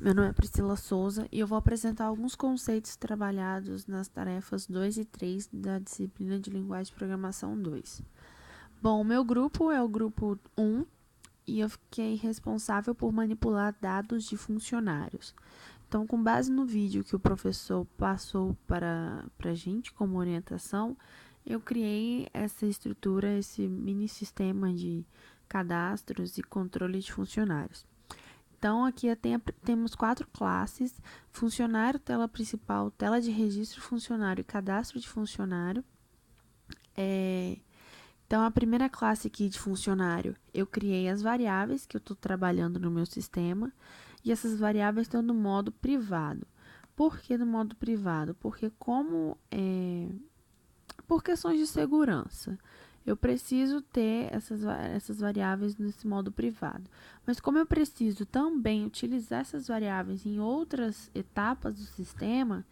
Meu nome é Priscila Souza e eu vou apresentar alguns conceitos trabalhados nas tarefas 2 e 3 da disciplina de Linguagem de Programação 2. Bom, o meu grupo é o grupo 1 e eu fiquei responsável por manipular dados de funcionários. Então, com base no vídeo que o professor passou para a gente como orientação, eu criei essa estrutura, esse mini sistema de cadastros e controle de funcionários. Então, aqui temos 4 classes: funcionário, tela principal, tela de registro funcionário e cadastro de funcionário. Então, a primeira classe aqui de funcionário, eu criei as variáveis que eu estou trabalhando no meu sistema, e essas variáveis estão no modo privado. Por que no modo privado? Porque por questões de segurança, eu preciso ter essas variáveis nesse modo privado. Mas como eu preciso também utilizar essas variáveis em outras etapas do sistema,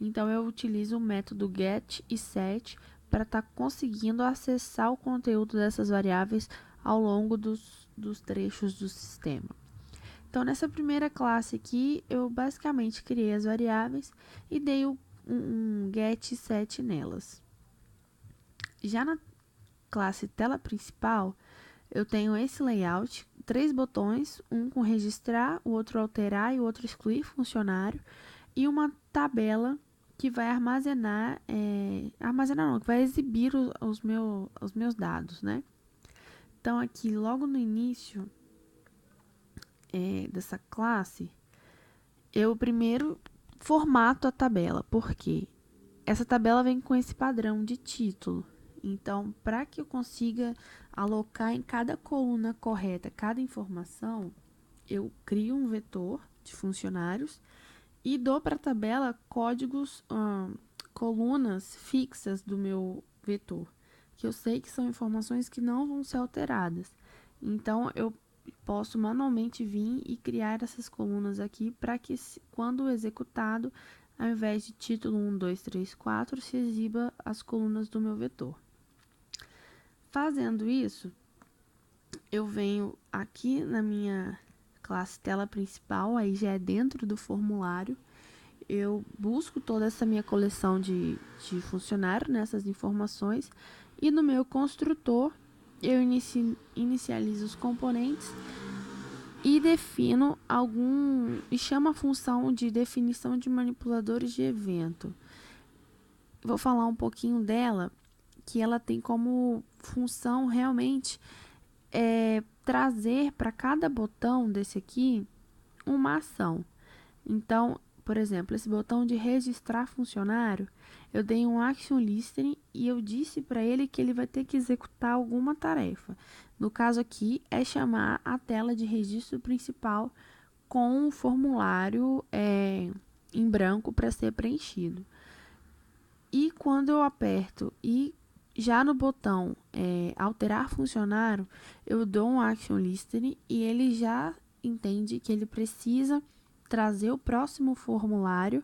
então eu utilizo o método get e set para estar conseguindo acessar o conteúdo dessas variáveis ao longo dos trechos do sistema. Então, nessa primeira classe aqui, eu basicamente criei as variáveis e dei um get e set nelas. Já na classe tela principal, eu tenho esse layout, 3 botões, um com registrar, o outro alterar e o outro excluir funcionário, e uma tabela que vai que vai exibir os meus dados, né? Então, aqui, logo no início dessa classe, eu primeiro formato a tabela, porque essa tabela vem com esse padrão de título. Então, para que eu consiga alocar em cada coluna correta cada informação, eu crio um vetor de funcionários e dou para a tabela códigos, colunas fixas do meu vetor, que eu sei que são informações que não vão ser alteradas. Então, eu posso manualmente vir e criar essas colunas aqui para que, quando executado, ao invés de título 1, 2, 3, 4, se exiba as colunas do meu vetor. Fazendo isso, eu venho aqui na minha classe tela principal, aí já é dentro do formulário, eu busco toda essa minha coleção de funcionário nessas informações e no meu construtor eu inicializo os componentes e defino e chamo a função de definição de manipuladores de evento. Vou falar um pouquinho dela, que ela tem como função realmente trazer para cada botão desse aqui uma ação. Então, por exemplo, esse botão de registrar funcionário, eu dei um action listening e eu disse para ele que ele vai ter que executar alguma tarefa. No caso aqui, é chamar a tela de registro principal com o formulário em branco para ser preenchido. E quando eu aperto e já no botão alterar funcionário, eu dou um action listening e ele já entende que ele precisa trazer o próximo formulário,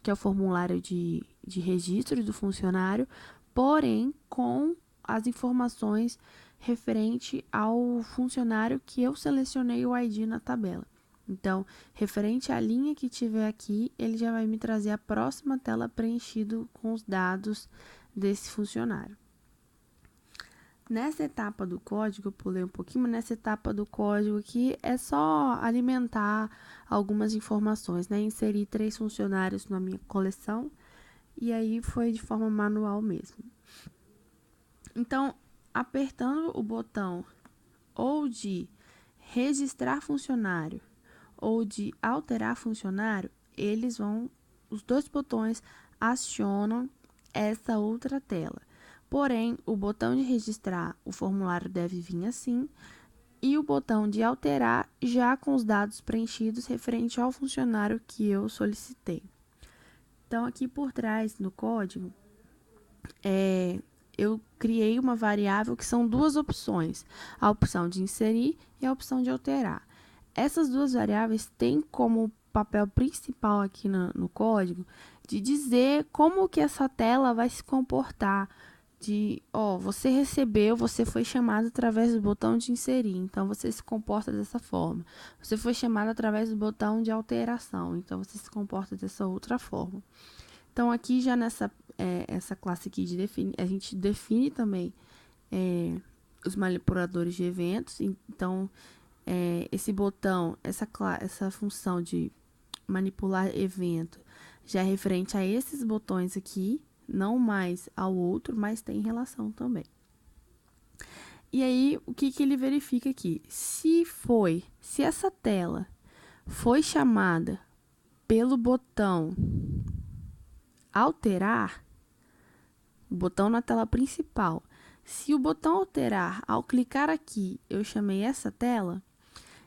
que é o formulário de registro do funcionário, porém com as informações referente ao funcionário que eu selecionei o ID na tabela. Então, referente à linha que tiver aqui, ele já vai me trazer a próxima tela preenchida com os dados desse funcionário. Nessa etapa do código, eu pulei um pouquinho, mas nessa etapa do código aqui é só alimentar algumas informações, né? Inserir 3 funcionários na minha coleção e aí foi de forma manual mesmo. Então, apertando o botão ou de registrar funcionário ou de alterar funcionário, os 2 botões acionam essa outra tela. Porém, o botão de registrar o formulário deve vir assim, e o botão de alterar já com os dados preenchidos referente ao funcionário que eu solicitei. Então, aqui por trás no código, eu criei uma variável que são 2 opções, a opção de inserir e a opção de alterar. Essas 2 variáveis têm como papel principal aqui no código de dizer como que essa tela vai se comportar você recebeu, você foi chamado através do botão de inserir, então você se comporta dessa forma. Você foi chamado através do botão de alteração, então você se comporta dessa outra forma. Então, aqui já essa classe aqui a gente define também os manipuladores de eventos. Então, esse botão, essa função de manipular evento já é referente a esses botões aqui, não mais ao outro, mas tem relação também. E aí, o que ele verifica aqui? Se essa tela foi chamada pelo botão alterar, o botão na tela principal, se o botão alterar, ao clicar aqui, eu chamei essa tela,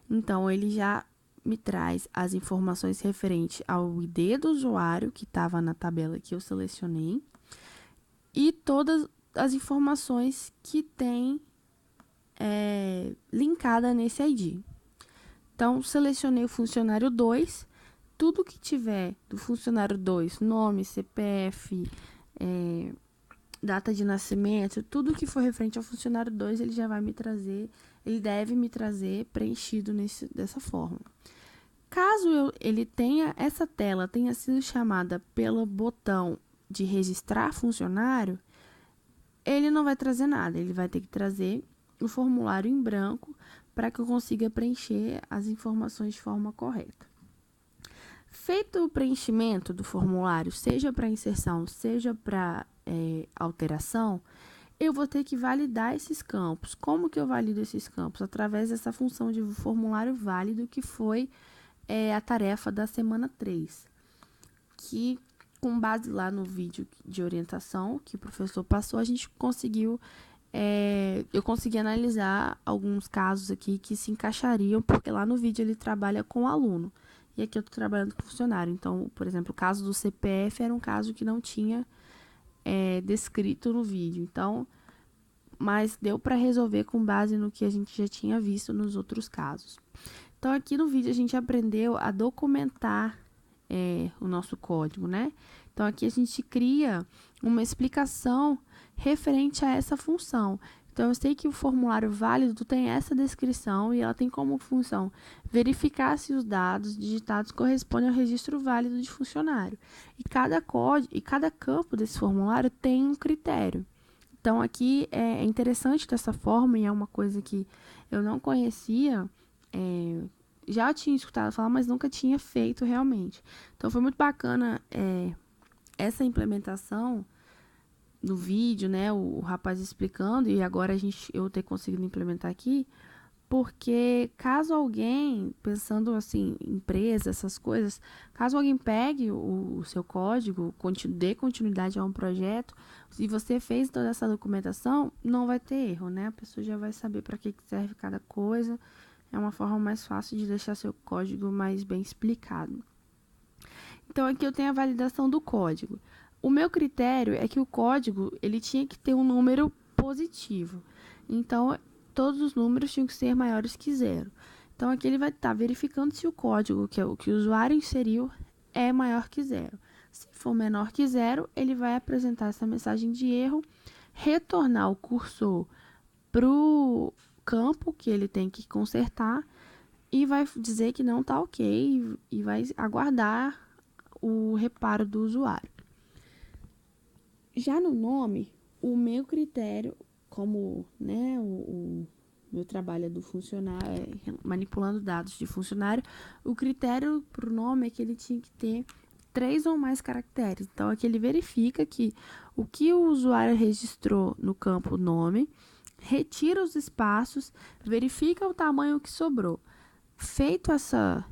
então ele já me traz as informações referentes ao ID do usuário, que estava na tabela que eu selecionei, e todas as informações que tem linkada nesse ID. Então, selecionei o funcionário 2, tudo que tiver do funcionário 2, nome, CPF, data de nascimento, tudo que for referente ao funcionário 2, ele já vai me trazer, ele deve me trazer preenchido dessa forma. Caso ele tenha, essa tela tenha sido chamada pelo botão de registrar funcionário, ele não vai trazer nada, ele vai ter que trazer o formulário em branco para que eu consiga preencher as informações de forma correta. Feito o preenchimento do formulário, seja para inserção, seja para alteração, eu vou ter que validar esses campos. Como que eu valido esses campos? Através dessa função de formulário válido, que foi a tarefa da semana 3, que com base lá no vídeo de orientação que o professor passou, a gente conseguiu, eu consegui analisar alguns casos aqui que se encaixariam, porque lá no vídeo ele trabalha com o aluno, e aqui eu estou trabalhando com funcionário. Então, por exemplo, o caso do CPF era um caso que não tinha descrito no vídeo, então, mas deu para resolver com base no que a gente já tinha visto nos outros casos. Então, aqui no vídeo a gente aprendeu a documentar o nosso código, né? Então, aqui a gente cria uma explicação referente a essa função. Então, eu sei que o formulário válido tem essa descrição e ela tem como função verificar se os dados digitados correspondem ao registro válido de funcionário. E cada campo desse formulário tem um critério. Então, aqui é interessante dessa forma, e é uma coisa que eu não conhecia, já tinha escutado falar, mas nunca tinha feito realmente. Então, foi muito bacana essa implementação no vídeo, né, o rapaz explicando, e agora eu ter conseguido implementar aqui, porque caso alguém, pensando assim, empresa, essas coisas, caso alguém pegue o seu código, dê continuidade a um projeto, se você fez toda essa documentação, não vai ter erro, né? A pessoa já vai saber para que serve cada coisa. É uma forma mais fácil de deixar seu código mais bem explicado. Então, aqui eu tenho a validação do código. O meu critério é que o código ele tinha que ter um número positivo. Então, todos os números tinham que ser maiores que 0. Então, aqui ele vai estar verificando se o código, que é o que o usuário inseriu, é maior que 0. Se for menor que 0, ele vai apresentar essa mensagem de erro, retornar o cursor para o campo que ele tem que consertar e vai dizer que não está ok e vai aguardar o reparo do usuário. Já no nome, o meu critério, como né, o meu trabalho é do funcionário, manipulando dados de funcionário, o critério para o nome é que ele tinha que ter 3 ou mais caracteres. Então, aqui ele verifica que o que o usuário registrou no campo nome, retira os espaços, verifica o tamanho que sobrou. Feito essa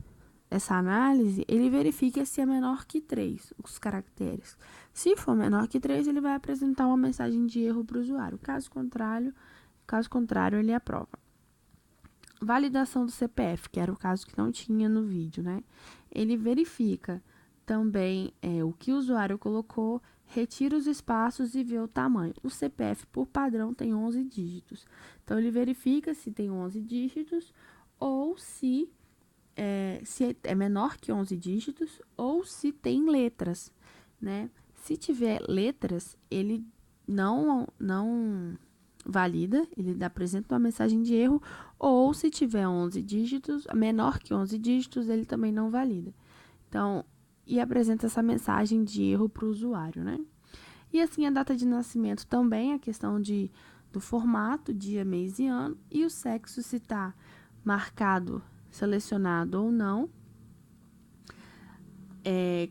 análise, ele verifica se é menor que 3, os caracteres. Se for menor que 3, ele vai apresentar uma mensagem de erro para o usuário. Caso contrário, ele aprova. Validação do CPF, que era o caso que não tinha no vídeo, né? Ele verifica também o que o usuário colocou, retira os espaços e vê o tamanho. O CPF, por padrão, tem 11 dígitos. Então, ele verifica se tem 11 dígitos ou se é menor que 11 dígitos ou se tem letras, né? Se tiver letras, ele não valida, ele apresenta uma mensagem de erro, ou se tiver 11 dígitos, menor que 11 dígitos, ele também não valida. Então, e apresenta essa mensagem de erro para o usuário, né? E assim, a data de nascimento também, a questão do formato, dia, mês e ano, e o sexo, se está marcado, selecionado ou não.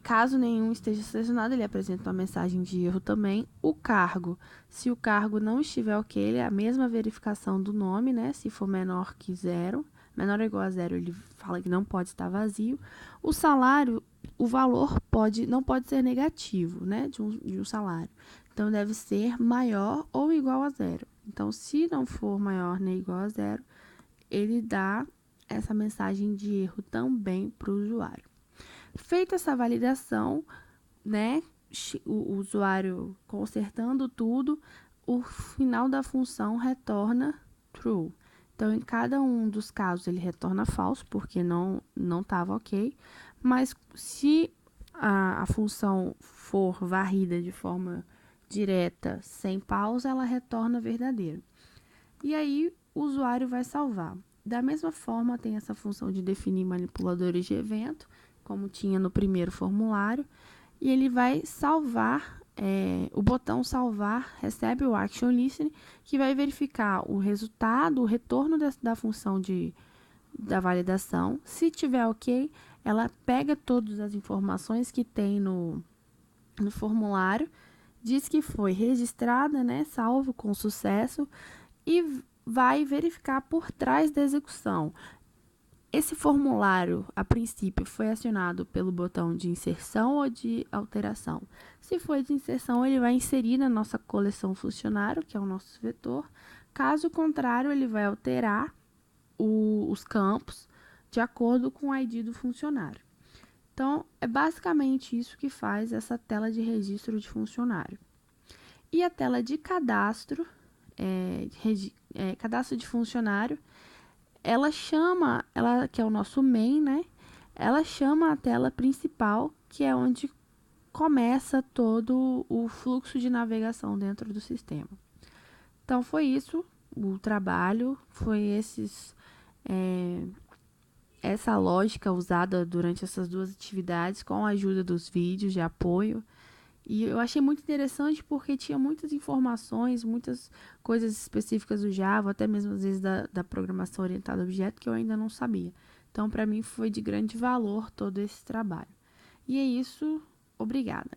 Caso nenhum esteja selecionado, ele apresenta uma mensagem de erro também. O cargo, se o cargo não estiver ok, ele é a mesma verificação do nome, né? Se for menor que 0, menor ou igual a 0, ele fala que não pode estar vazio. O salário, o valor não pode ser negativo, né? De um salário. Então, deve ser maior ou igual a 0. Então, se não for maior nem igual a 0, ele dá essa mensagem de erro também para o usuário. Feita essa validação, né, o usuário consertando tudo, o final da função retorna true. Então, em cada um dos casos, ele retorna falso, porque não estava ok. Mas se a função for varrida de forma direta, sem pausa, ela retorna verdadeiro. E aí, o usuário vai salvar. Da mesma forma, tem essa função de definir manipuladores de evento, como tinha no primeiro formulário, e ele vai salvar, o botão salvar recebe o action listening, que vai verificar o resultado, o retorno da função da validação. Se tiver ok, ela pega todas as informações que tem no formulário, diz que foi registrada, né, salvo com sucesso, e vai verificar por trás da execução. Esse formulário, a princípio, foi acionado pelo botão de inserção ou de alteração. Se for de inserção, ele vai inserir na nossa coleção funcionário, que é o nosso vetor. Caso contrário, ele vai alterar os campos de acordo com o ID do funcionário. Então, é basicamente isso que faz essa tela de registro de funcionário. E a tela de cadastro, cadastro de funcionário, ela que é o nosso main, né? Ela chama a tela principal, que é onde começa todo o fluxo de navegação dentro do sistema. Então, foi isso o trabalho, foi essa lógica usada durante essas duas atividades, com a ajuda dos vídeos de apoio. E eu achei muito interessante porque tinha muitas informações, muitas coisas específicas do Java, até mesmo às vezes da programação orientada a objeto, que eu ainda não sabia. Então, para mim, foi de grande valor todo esse trabalho. E é isso. Obrigada.